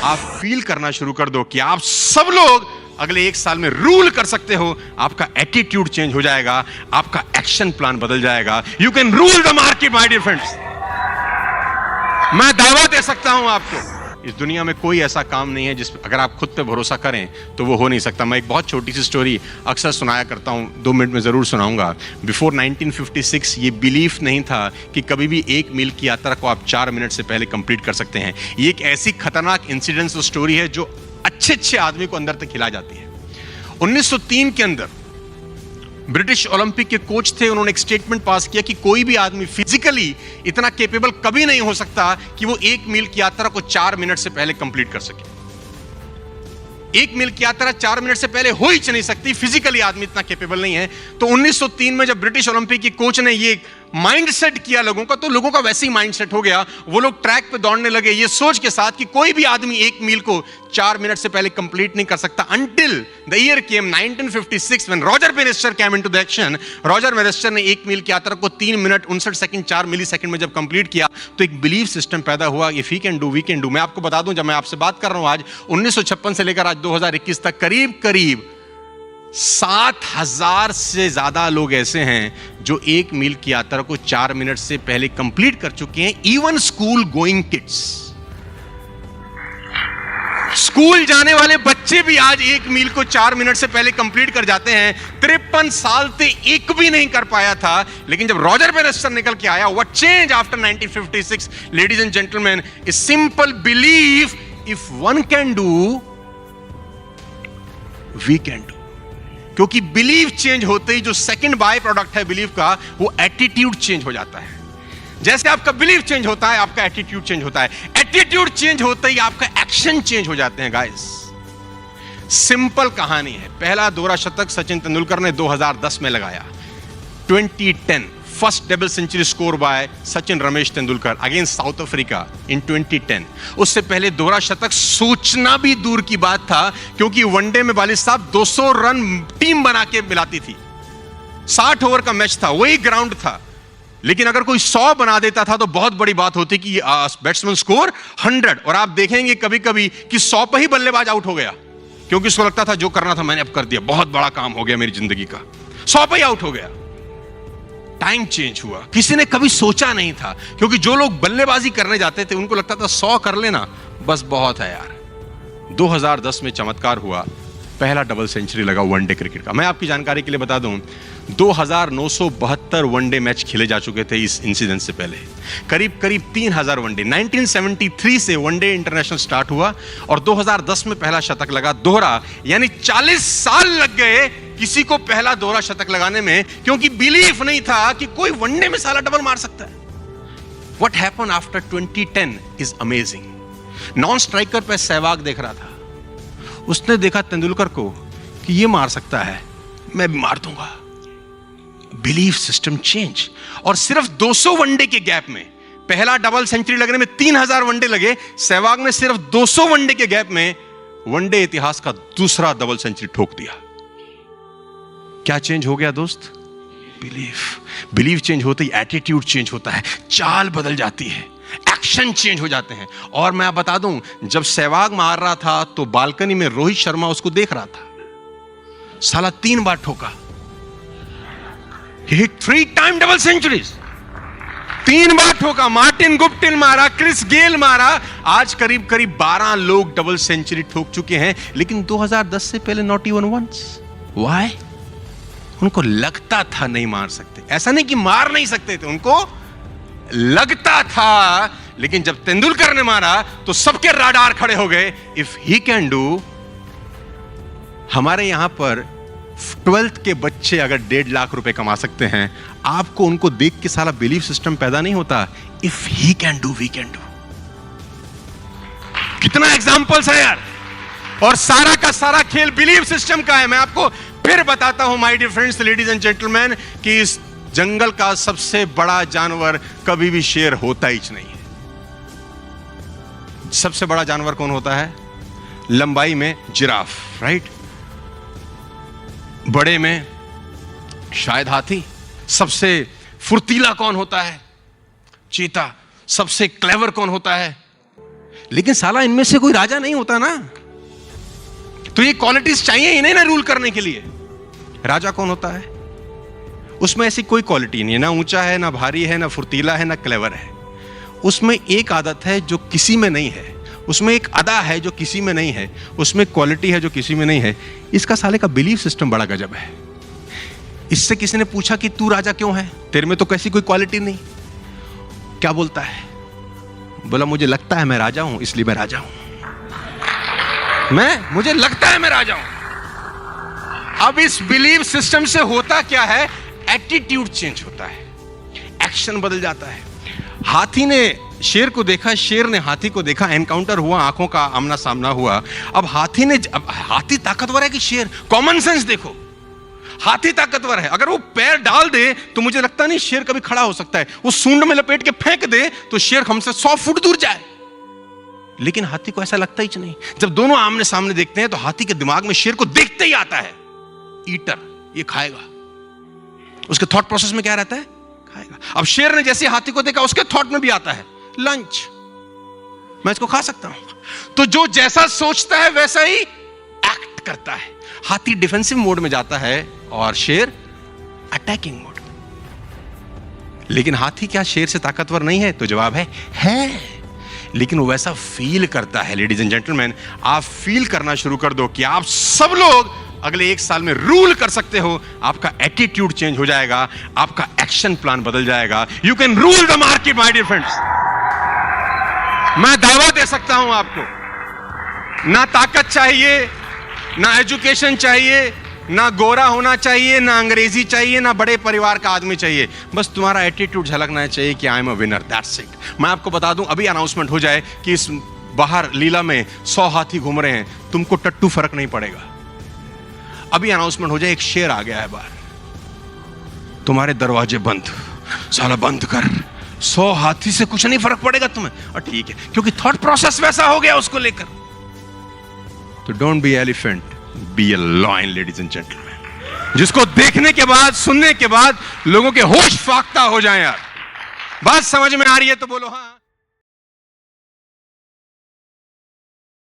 आप फील करना शुरू कर दो कि आप सब लोग अगले 1 साल में रूल कर सकते हो। आपका एटीट्यूड चेंज हो जाएगा, आपका एक्शन प्लान बदल जाएगा। You can rule the market my dear friends. मैं दावा दे सकता हूं आपको, इस दुनिया में कोई ऐसा काम नहीं है जिस अगर आप खुद पे भरोसा करें तो वो हो नहीं सकता। मैं एक बहुत छोटी सी स्टोरी अक्सर सुनाया करता हूं, 2 मिनट में जरूर सुनाऊंगा। बिफोर 1956 ये बिलीफ नहीं था कि कभी भी 1 मील की यात्रा को आप 4 मिनट से पहले कंप्लीट कर सकते हैं। ये एक ऐसी खतरनाक इंसिडेंस और स्टोरी है जो अच्छे आदमी को अंदर तक खिला जाती है। 1903 के अंदर ब्रिटिश ओलंपिक के कोच थे, उन्होंने एक स्टेटमेंट पास किया कि कोई भी आदमी फिजिकली इतना केपेबल कभी नहीं हो सकता कि वो 1 मील की यात्रा को 4 मिनट से पहले कंप्लीट कर सके। 1 मील की यात्रा 4 मिनट से पहले हो ही नहीं सकती, फिजिकली आदमी इतना केपेबल नहीं है। तो 1903 में जब ब्रिटिश ओलंपिक की कोच ने ये माइंड सेट किया लोगों का, तो लोगों का वैसे ही माइंड सेट हो गया। वो लोग ट्रैक पे दौड़ने लगे ये सोच के साथ कि कोई भी आदमी 1 मील को 4 मिनट से पहले कंप्लीट नहीं कर सकता। Until the year came 1956 when Roger Bannister came into the action। Roger banister ने 1 मील की यात्रा को 3 मिनट 59 सेकंड 4 मिली सेकंड में जब कंप्लीट किया तो एक बिलीफ सिस्टम पैदा हुआ, if he can do we can do. मैं आपको बता दूं, जब मैं आपसे बात कर रहा हूं आज 1956 से लेकर आज 2021 तक करीब 7,000 से ज्यादा लोग ऐसे हैं जो 1 मील की यात्रा को 4 मिनट से पहले कंप्लीट कर चुके हैं। Even school going kids, school जाने वाले बच्चे भी आज 1 मील को 4 मिनट से पहले कंप्लीट कर जाते हैं। 53 साल से एक भी नहीं कर पाया था, लेकिन जब रॉजर बैनिस्टर निकल के आया, what change after 1956 ladies and gentlemen, a simple belief, if one can do we can do. क्योंकि बिलीफ चेंज होते ही जो सेकंड बाय प्रोडक्ट है बिलीफ का, वो एटीट्यूड चेंज हो जाता है। जैसे आपका बिलीफ चेंज होता है, आपका एटीट्यूड चेंज होता है। एटीट्यूड चेंज होते ही आपका एक्शन चेंज हो जाते हैं गाइस। सिंपल कहानी है। पहला दोहरा शतक सचिन तेंदुलकर ने 2010 में लगाया। 2010 first double century score by Sachin Ramesh Tendulkar against South Africa in 2010। उससे पहले दोहरा शतक सोचना भी दूर की बात था, क्योंकि वनडे में वालिद साहब 200 रन टीम बना के मिलाती थी। 60 ओवर का मैच था, वही ग्राउंड था, लेकिन अगर कोई 100 बना देता था तो बहुत बड़ी बात होती कि बैट्समैन स्कोर 100। और आप देखेंगे कभी कभी कि 100 पे ही बल्लेबाज आउट हो गया, क्योंकि उसको लगता था जो करना था मैंने अब कर दिया, बहुत बड़ा काम हो गया मेरी जिंदगी का। 100 पे ही आउट हो गया। टाइम चेंज हुआ, किसी ने कभी सोचा नहीं था, क्योंकि जो लोग बल्लेबाजी करने जाते थे उनको लगता था 100 कर लेना बस बहुत है यार। 2010 में चमत्कार हुआ, पहला डबल सेंचुरी लगा वनडे क्रिकेट का। मैं आपकी जानकारी के लिए बता दूं, 2972 वनडे मैच खेले जा चुके थे इस इंसिडेंट से पहले। करीब 3000 वनडे। 1973 से वनडे इंटरनेशनल स्टार्ट हुआ और 2010 में पहला शतक लगा, दोहरा। यानी 40 साल लग गए किसी को पहला दोहरा शतक लगाने में, क्योंकि बिलीफ नहीं था कि कोई वनडे में साला डबल मार सकता है। What happened after 2010 is amazing। Non striker पे सहवाग देख रहा था, उसने देखा तेंदुलकर को कि ये मार सकता है, मैं भी मार दूंगा। Belief system change. और सिर्फ 200 वनडे के गैप में पहला डबल सेंचुरी लगने में 3000 वनडे लगे। सहवाग ने सिर्फ 200 वनडे के गैप में वनडे इतिहास का दूसरा डबल सेंचुरी ठोक दिया। क्या चेंज हो गया दोस्त? बिलीफ। बिलीफ चेंज होते ही एटीट्यूड चेंज होता है, चाल बदल जाती है, एक्शन चेंज हो जाते हैं। और मैं बता दूं, जब सहवाग मार रहा था तो बालकनी में रोहित शर्मा उसको देख रहा था। साला 3 बार ठोका। He hit 3 time double centuries। 3 बार ठोका। मार्टिन गुप्टिल मारा, क्रिस गेल मारा। आज करीब 12 लोग डबल सेंचुरी ठोक चुके हैं, लेकिन 2010 से पहले नॉट इवन वंस। व्हाई? उनको लगता था नहीं मार सकते। ऐसा नहीं कि मार नहीं सकते थे, उनको लगता था। लेकिन जब तेंदुलकर ने मारा तो सबके राडार खड़े हो गए, इफ ही कैन डू। हमारे यहां पर 12th के बच्चे अगर 1.5 लाख रुपए कमा सकते हैं, आपको उनको देख के सारा बिलीफ सिस्टम पैदा नहीं होता, if he can do we can do. कितना एग्जांपल्स है यार। और सारा का सारा खेल बिलीफ सिस्टम का है। मैं आपको फिर बताता हूं my dear friends, ladies and gentlemen, कि इस जंगल का सबसे बड़ा जानवर कभी भी शेर होता ही नहीं है। सबसे बड़ा जानवर कौन होता है? लंबाई में जिराफ, राइट? बड़े में शायद हाथी। सबसे फुर्तीला कौन होता है? चीता। सबसे क्लेवर कौन होता है? लेकिन साला इनमें से कोई राजा नहीं होता ना, तो ये क्वालिटीज चाहिए इन्हें ना रूल करने के लिए। राजा कौन होता है? उसमें ऐसी कोई क्वालिटी नहीं है, ना ऊंचा है, ना भारी है, ना फुर्तीला है, ना क्लेवर है। उसमें एक आदत है जो किसी में नहीं है, उसमें एक अदा है जो किसी में नहीं है, उसमें क्वालिटी है जो किसी में नहीं है। इसका साले का बिलीफ सिस्टम बड़ा गजब है। इससे किसी ने पूछा कि तू राजा क्यों है, तेरे में तो कैसी कोई क्वालिटी नहीं। क्या बोलता है? बोला मुझे लगता है मैं राजा हूं, इसलिए मैं राजा हूं। मुझे लगता है मैं राजा हूं। अब इस बिलीफ सिस्टम से होता क्या है? एटीट्यूड चेंज होता है, एक्शन बदल जाता है। हाथी ने शेर को देखा, शेर ने हाथी को देखा, एनकाउंटर हुआ, आंखों का आमना सामना हुआ। अब हाथी ताकतवर है कि शेर? कॉमन सेंस देखो, हाथी ताकतवर है, अगर वो पैर डाल दे तो मुझे लगता नहीं शेर कभी खड़ा हो सकता है। वो सूंड में लपेट के फेंक दे तो शेर हमसे 100 फुट दूर जाए, लेकिन हाथी को ऐसा लगता ही नहीं। जब दोनों आमने सामने देखते हैं तो हाथी के दिमाग में शेर को देखते ही आता है, ईटर, ये खाएगा। उसके थॉट प्रोसेस में क्या रहता है? खाएगा। अब शेर ने जैसे हाथी को देखा, उसके थॉट में भी आता है लंच, मैं इसको खा सकता हूं। तो जो जैसा सोचता है वैसा ही एक्ट करता है। हाथी डिफेंसिव मोड में जाता है और शेर अटैकिंग मोड में। लेकिन हाथी क्या शेर से ताकतवर नहीं है? तो जवाब है, लेकिन वो वैसा फील करता है। लेडीज एंड जेंटलमैन, आप फील करना शुरू कर दो कि आप सब लोग अगले 1 साल में रूल कर सकते हो। आपका एटीट्यूड चेंज हो जाएगा, आपका एक्शन प्लान बदल जाएगा। You can rule the market my dear friends. मैं दावा दे सकता हूं आपको, ना ताकत चाहिए, ना एजुकेशन चाहिए, ना गोरा होना चाहिए, ना अंग्रेजी चाहिए, ना बड़े परिवार का आदमी चाहिए। बस तुम्हारा एटीट्यूड झलकना चाहिए कि I am a winner, that's it. मैं आपको बता दूं, अभी अनाउंसमेंट हो जाए कि इस बाहर लीला में 100 हाथी घूम रहे हैं, तुमको टट्टू फर्क नहीं पड़ेगा। अभी अनाउंसमेंट हो जाए एक शेर आ गया है बाहर, तुम्हारे दरवाजे बंद, साला बंद कर, 100 हाथी से कुछ नहीं फर्क पड़ेगा तुम्हें। और ठीक है, क्योंकि थॉट प्रोसेस वैसा हो गया उसको लेकर। तो don't be elephant, be a lion ladies and gentleman, जिसको देखने के बाद, सुनने के बाद लोगों के होश फाख्ता हो जाए। यार बात समझ में आ रही है तो बोलो हाँ।